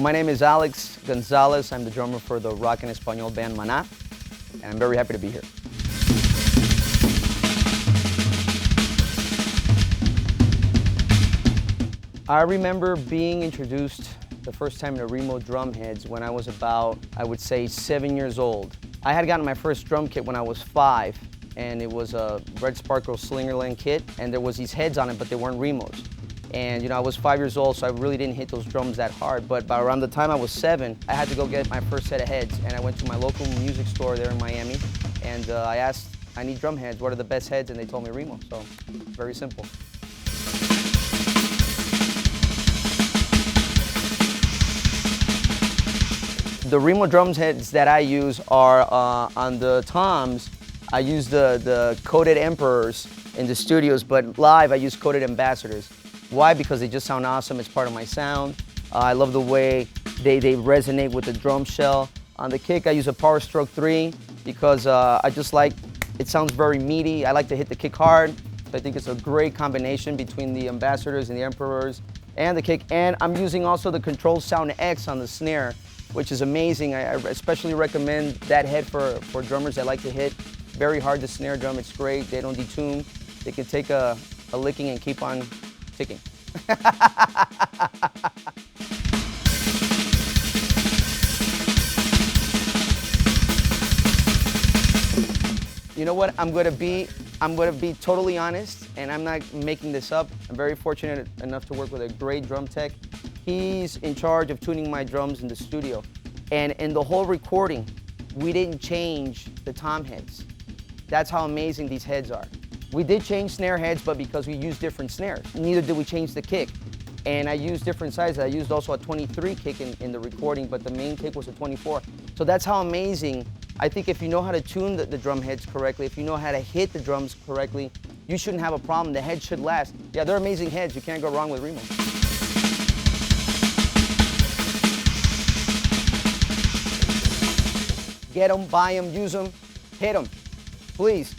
my name is Alex González. I'm the drummer for the rock and español band Maná, and I'm very happy to be here. I remember being introduced the first time to Remo Drumheads when I was about, I would say, 7 years old. I had gotten my first drum kit when I was 5, and it was a Red Sparkle Slingerland kit, and there was these heads on it, but they weren't Remos. And I was 5 years old, so I really didn't hit those drums that hard. But by around the time I was 7, I had to go get my first set of heads, and I went to my local music store there in Miami, and I asked, I need drum heads, what are the best heads? And they told me Remo, so very simple. The Remo drums heads that I use are on the toms. I use the coated Emperors in the studios, but live I use coated Ambassadors. Why? Because they just sound awesome. It's part of my sound. I love the way they resonate with the drum shell. On the kick I use a Power Stroke 3 because I just like, it sounds very meaty. I like to hit the kick hard. I think it's a great combination between the Ambassadors and the Emperors and the kick. And I'm using also the Control Sound X on the snare, which is amazing. I especially recommend that head for drummers that like to hit very hard the snare drum. It's great. They don't detune. They can take a licking and keep on ticking. You know what? I'm gonna be totally honest, and I'm not making this up. I'm very fortunate enough to work with a great drum tech. He's in charge of tuning my drums in the studio. And in the whole recording, we didn't change the tom heads. That's how amazing these heads are. We did change snare heads, but because we used different snares. Neither did we change the kick. And I used different sizes. I used also a 23 kick in the recording, but the main kick was a 24. So that's how amazing. I think if you know how to tune the drum heads correctly, if you know how to hit the drums correctly, you shouldn't have a problem. The head should last. Yeah, they're amazing heads. You can't go wrong with Remo. Get them, buy them, use them, hit them, please.